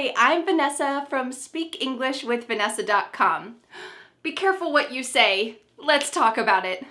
Hi, I'm Vanessa from SpeakEnglishWithVanessa.com. Be careful what you say. Let's talk about it.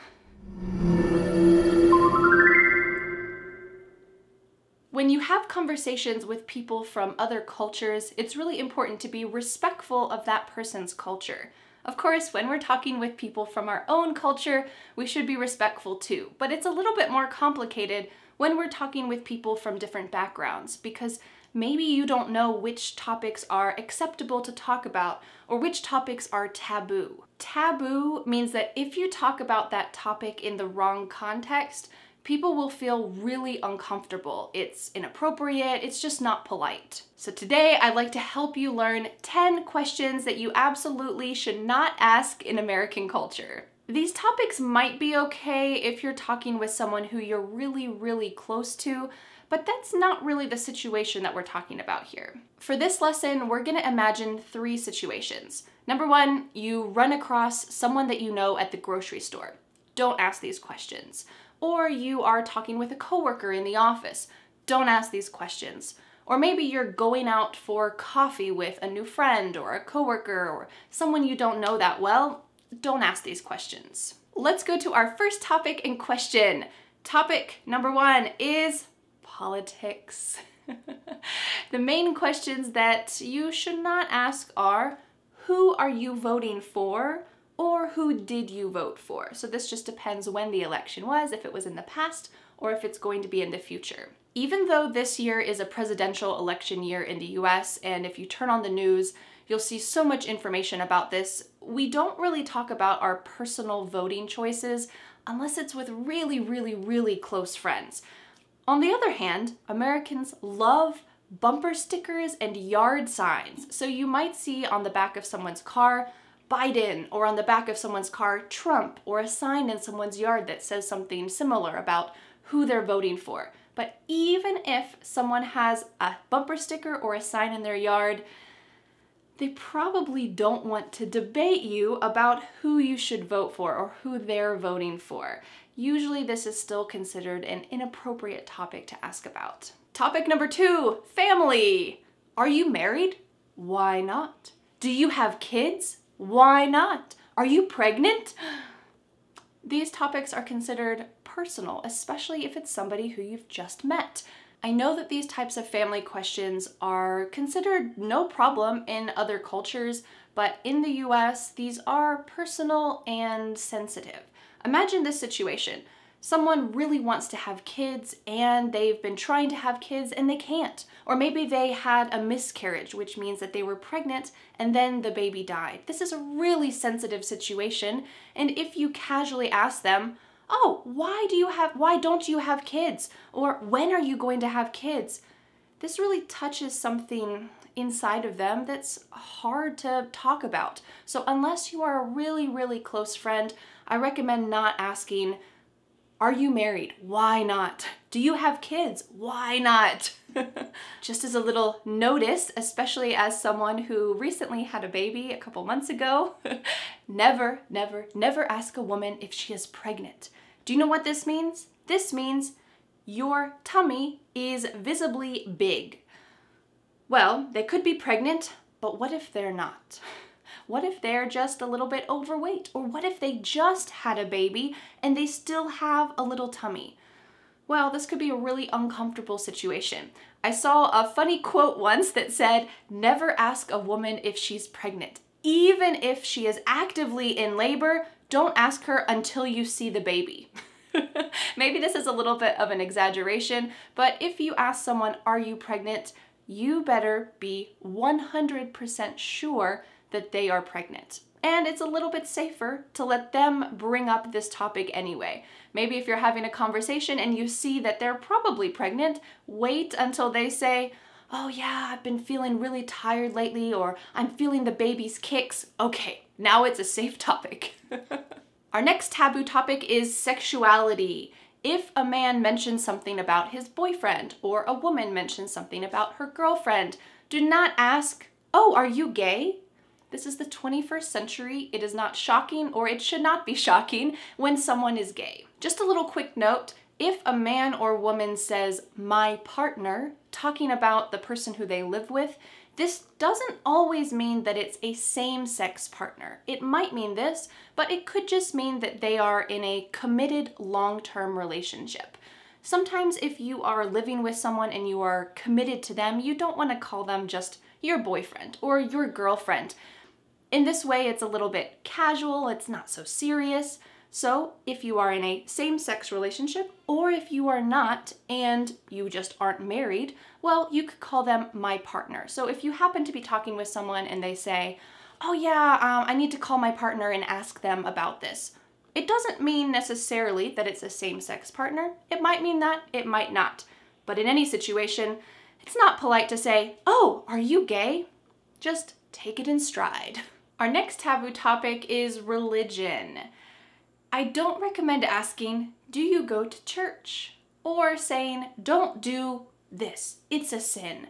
When you have conversations with people from other cultures, it's really important to be respectful of that person's culture. Of course, when we're talking with people from our own culture, we should be respectful too. But it's a little bit more complicated when we're talking with people from different backgrounds, because maybe you don't know which topics are acceptable to talk about or which topics are taboo. Taboo means that if you talk about that topic in the wrong context, people will feel really uncomfortable. It's inappropriate, it's just not polite. So today I'd like to help you learn 10 questions that you absolutely should not ask in American culture. These topics might be okay if you're talking with someone who you're really close to, but that's not really the situation that we're talking about here. For this lesson, we're gonna imagine 3 situations. Number 1, you run across someone that you know at the grocery store. Don't ask these questions. Or you are talking with a coworker in the office. Don't ask these questions. Or maybe you're going out for coffee with a new friend or a coworker or someone you don't know that well. Don't ask these questions. Let's go to our first topic in question. Topic number 1 is politics. The main questions that you should not ask are, who are you voting for? Or who did you vote for? So this just depends when the election was, if it was in the past or if it's going to be in the future. Even though this year is a presidential election year in the US, and if you turn on the news, you'll see so much information about this, we don't really talk about our personal voting choices unless it's with really close friends. On the other hand, Americans love bumper stickers and yard signs. So you might see on the back of someone's car, Biden, or on the back of someone's car, Trump, or a sign in someone's yard that says something similar about who they're voting for. But even if someone has a bumper sticker or a sign in their yard, they probably don't want to debate you about who you should vote for or who they're voting for. Usually this is still considered an inappropriate topic to ask about. Topic number 2, family. Are you married? Why not? Do you have kids? Why not? Are you pregnant? These topics are considered personal, especially if it's somebody who you've just met. I know that these types of family questions are considered no problem in other cultures, but in the US, these are personal and sensitive. Imagine this situation. Someone really wants to have kids and they've been trying to have kids and they can't. Or maybe they had a miscarriage, which means that they were pregnant and then the baby died. This is a really sensitive situation, and if you casually ask them, oh, why don't you have kids? Or when are you going to have kids? This really touches something inside of them that's hard to talk about. So unless you are a really close friend, I recommend not asking, are you married? Why not? Do you have kids? Why not? Just as a little notice, especially as someone who recently had a baby a couple months ago, never ask a woman if she is pregnant. Do you know what this means? This means your tummy is visibly big. Well, they could be pregnant, but what if they're not? What if they're just a little bit overweight? Or what if they just had a baby and they still have a little tummy? Well, this could be a really uncomfortable situation. I saw a funny quote once that said, never ask a woman if she's pregnant. Even if she is actively in labor, don't ask her until you see the baby. Maybe this is a little bit of an exaggeration, but if you ask someone, are you pregnant? You better be 100% sure that they are pregnant. And it's a little bit safer to let them bring up this topic anyway. Maybe if you're having a conversation and you see that they're probably pregnant, wait until they say, oh yeah, I've been feeling really tired lately, or I'm feeling the baby's kicks. Okay, now it's a safe topic. Our next taboo topic is sexuality. If a man mentions something about his boyfriend, or a woman mentions something about her girlfriend, do not ask, oh, are you gay? This is the 21st century. It is not shocking, or it should not be shocking, when someone is gay. Just a little quick note, If a man or woman says my partner, talking about the person who they live with, this doesn't always mean that it's a same-sex partner. It might mean this, but it could just mean that they are in a committed long-term relationship. Sometimes if you are living with someone and you are committed to them, you don't want to call them just your boyfriend or your girlfriend. In this way, it's a little bit casual, it's not so serious. So if you are in a same-sex relationship, or if you are not and you just aren't married, well, you could call them my partner. So if you happen to be talking with someone and they say, oh yeah, I need to call my partner and ask them about this. It doesn't mean necessarily that it's a same-sex partner. It might mean that, it might not. But in any situation, it's not polite to say, oh, are you gay? Just take it in stride. Our next taboo topic is religion. I don't recommend asking, do you go to church? Or saying, don't do this, it's a sin.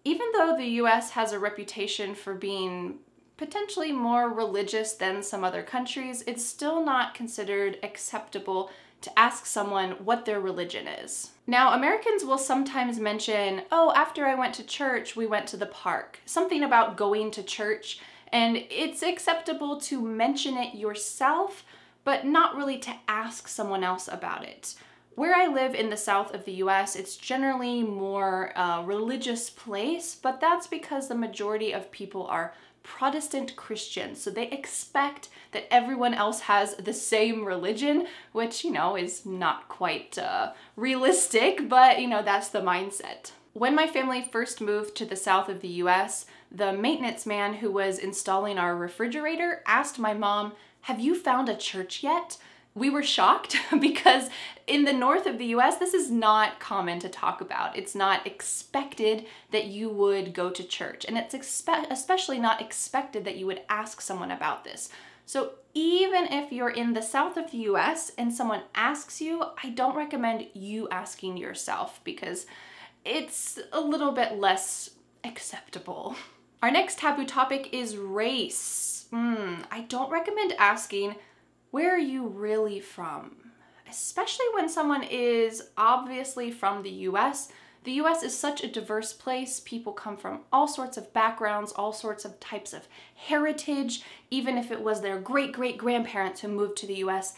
Even though the US has a reputation for being potentially more religious than some other countries, it's still not considered acceptable to ask someone what their religion is. Now, Americans will sometimes mention, oh, after I went to church, we went to the park. Something about going to church, and it's acceptable to mention it yourself, but not really to ask someone else about it. Where I live in the south of the US, it's generally more a religious place, but that's because the majority of people are Protestant Christians, so they expect that everyone else has the same religion, which, you know, is not quite realistic, but, you know, that's the mindset. When my family first moved to the south of the US, the maintenance man who was installing our refrigerator asked my mom, have you found a church yet? We were shocked because in the north of the US, this is not common to talk about. It's not expected that you would go to church, and it's especially not expected that you would ask someone about this. So even if you're in the south of the US and someone asks you, I don't recommend you asking yourself because it's a little bit less acceptable. Our next taboo topic is race. I don't recommend asking, where are you really from? Especially when someone is obviously from the US. The US is such a diverse place. People come from all sorts of backgrounds, all sorts of types of heritage. Even if it was their great-great-grandparents who moved to the US,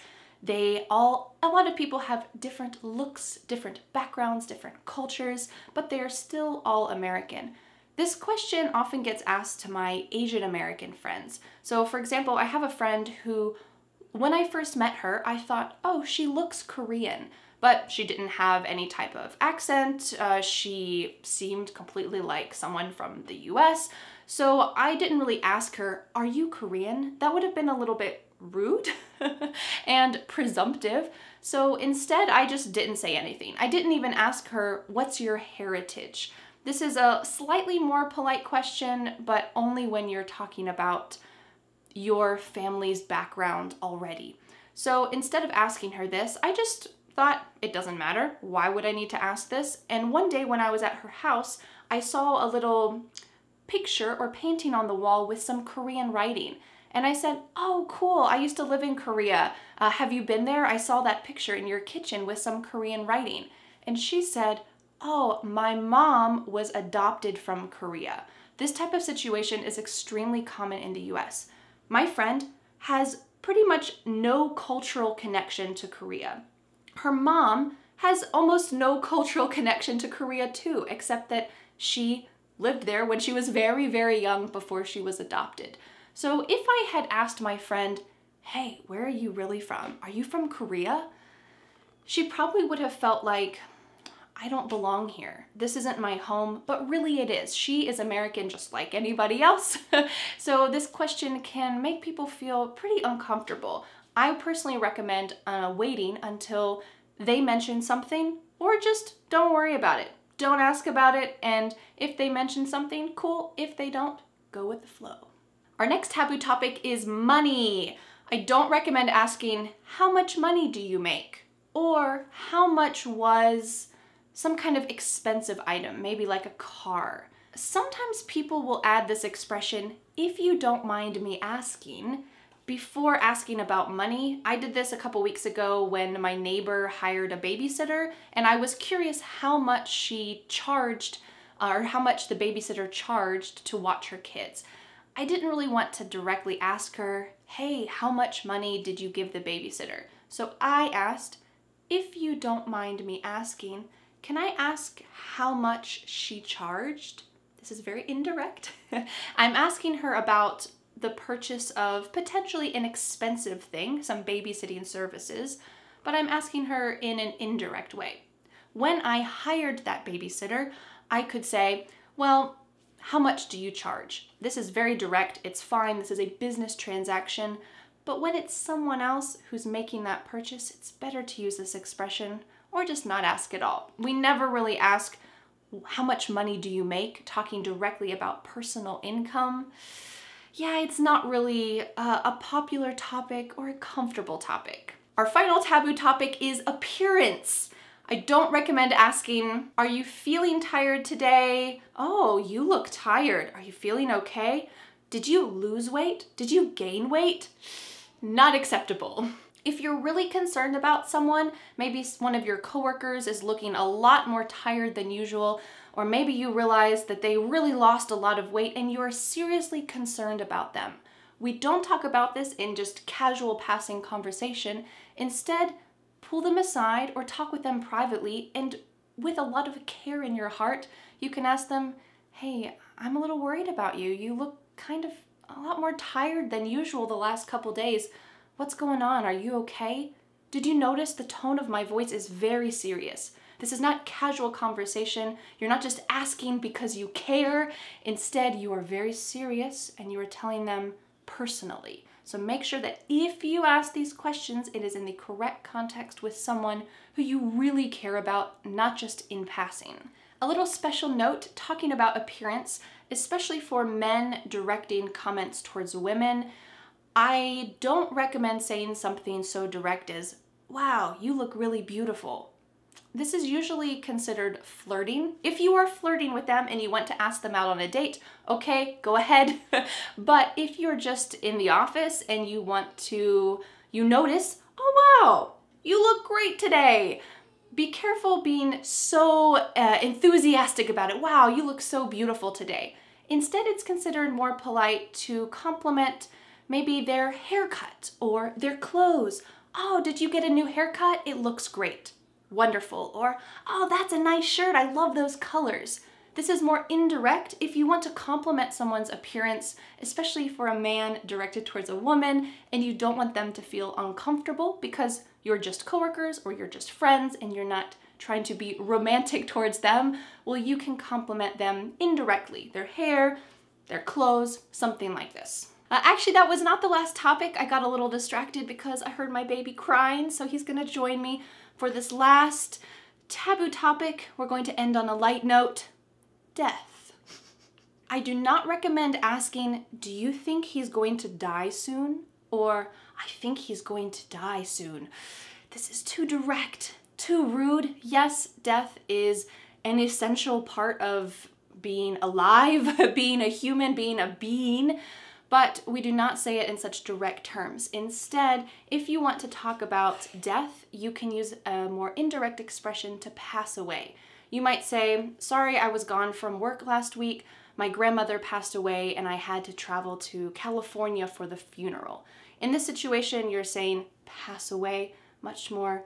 a lot of people have different looks, different backgrounds, different cultures, but they are still all American. This question often gets asked to my Asian American friends. So for example, I have a friend who, when I first met her, I thought, oh, she looks Korean, but she didn't have any type of accent. She seemed completely like someone from the US. So I didn't really ask her, are you Korean? That would have been a little bit rude and presumptive. So instead, I just didn't say anything. I didn't even ask her, what's your heritage? This is a slightly more polite question, but only when you're talking about your family's background already. So instead of asking her this, I just thought, it doesn't matter. Why would I need to ask this? And one day when I was at her house, I saw a little picture or painting on the wall with some Korean writing. And I said, oh, cool, I used to live in Korea. Have you been there? I saw that picture in your kitchen with some Korean writing. And she said, oh, my mom was adopted from Korea. This type of situation is extremely common in the US. My friend has pretty much no cultural connection to Korea. Her mom has almost no cultural connection to Korea too, except that she lived there when she was very, very young before she was adopted. So if I had asked my friend, hey, where are you really from? Are you from Korea? She probably would have felt like, I don't belong here. This isn't my home, but really it is. She is American just like anybody else. So this question can make people feel pretty uncomfortable. I personally recommend waiting until they mention something, or just don't worry about it. Don't ask about it, and if they mention something, cool. If they don't, go with the flow. Our next taboo topic is money. I don't recommend asking, how much money do you make? Or how much was some kind of expensive item, maybe like a car. Sometimes people will add this expression, if you don't mind me asking, before asking about money. I did this a couple weeks ago when my neighbor hired a babysitter, and I was curious how much she charged, or how much the babysitter charged to watch her kids. I didn't really want to directly ask her, hey, how much money did you give the babysitter? So I asked, if you don't mind me asking, can I ask how much she charged? This is very indirect. I'm asking her about the purchase of potentially an expensive thing, some babysitting services, but I'm asking her in an indirect way. When I hired that babysitter, I could say, well, how much do you charge? This is very direct, it's fine, this is a business transaction, but when it's someone else who's making that purchase, it's better to use this expression or just not ask at all. We never really ask, how much money do you make? Talking directly about personal income. Yeah, it's not really a popular topic or a comfortable topic. Our final taboo topic is appearance. I don't recommend asking, are you feeling tired today? Oh, you look tired. Are you feeling okay? Did you lose weight? Did you gain weight? Not acceptable. If you're really concerned about someone, maybe one of your coworkers is looking a lot more tired than usual, or maybe you realize that they really lost a lot of weight and you are seriously concerned about them. We don't talk about this in just casual passing conversation. Instead, pull them aside or talk with them privately, and with a lot of care in your heart, you can ask them, hey, I'm a little worried about you. You look kind of a lot more tired than usual the last couple days. What's going on? Are you okay? Did you notice the tone of my voice is very serious? This is not casual conversation. You're not just asking because you care. Instead, you are very serious and you are telling them personally. So make sure that if you ask these questions, it is in the correct context with someone who you really care about, not just in passing. A little special note talking about appearance, especially for men directing comments towards women, I don't recommend saying something so direct as, wow, you look really beautiful. This is usually considered flirting. If you are flirting with them and you want to ask them out on a date, okay, go ahead. But if you're just in the office and you notice, oh wow, you look great today. Be careful being so enthusiastic about it. Wow, you look so beautiful today. Instead, it's considered more polite to compliment maybe their haircut or their clothes. Oh, did you get a new haircut? It looks great. Wonderful. Or, oh, that's a nice shirt. I love those colors. This is more indirect if you want to compliment someone's appearance, especially for a man directed towards a woman, and you don't want them to feel uncomfortable because you're just coworkers or you're just friends and you're not trying to be romantic towards them. Well, you can compliment them indirectly. Their hair, their clothes, something like this. Actually, that was not the last topic. I got a little distracted because I heard my baby crying, so he's gonna join me for this last taboo topic. We're going to end on a light note, death. I do not recommend asking, do you think he's going to die soon? Or, I think he's going to die soon. This is too direct, too rude. Yes, death is an essential part of being alive, being a human, being a being, but we do not say it in such direct terms. Instead, if you want to talk about death, you can use a more indirect expression to pass away. You might say, sorry, I was gone from work last week. My grandmother passed away and I had to travel to California for the funeral. In this situation, you're saying pass away, much more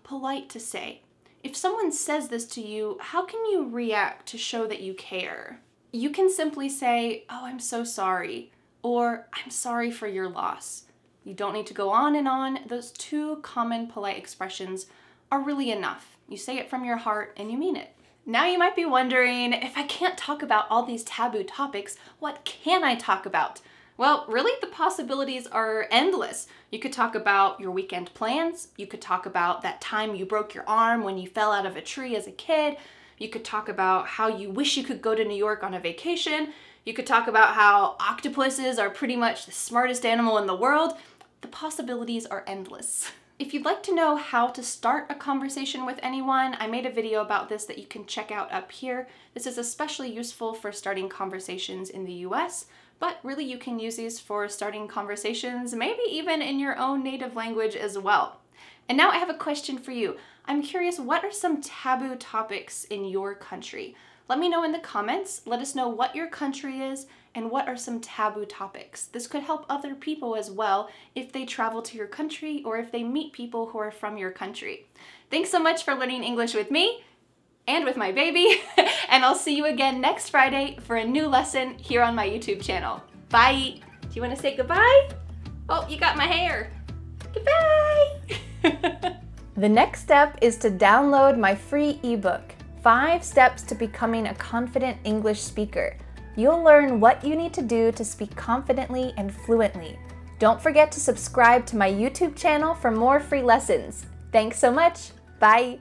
polite to say. If someone says this to you, how can you react to show that you care? You can simply say, oh, I'm so sorry, or I'm sorry for your loss. You don't need to go on and on. Those two common polite expressions are really enough. You say it from your heart and you mean it. Now you might be wondering, if I can't talk about all these taboo topics, what can I talk about? Well, really the possibilities are endless. You could talk about your weekend plans. You could talk about that time you broke your arm when you fell out of a tree as a kid. You could talk about how you wish you could go to New York on a vacation. You could talk about how octopuses are pretty much the smartest animal in the world. The possibilities are endless. If you'd like to know how to start a conversation with anyone, I made a video about this that you can check out up here. This is especially useful for starting conversations in the US. But really you can use these for starting conversations, maybe even in your own native language as well. And now I have a question for you. I'm curious, what are some taboo topics in your country? Let me know in the comments. Let us know what your country is and what are some taboo topics. This could help other people as well if they travel to your country or if they meet people who are from your country. Thanks so much for learning English with me and with my baby, and I'll see you again next Friday for a new lesson here on my YouTube channel. Bye! Do you want to say goodbye? Oh, you got my hair. Goodbye! The next step is to download my free ebook, 5 Steps to Becoming a Confident English Speaker. You'll learn what you need to do to speak confidently and fluently. Don't forget to subscribe to my YouTube channel for more free lessons. Thanks so much. Bye.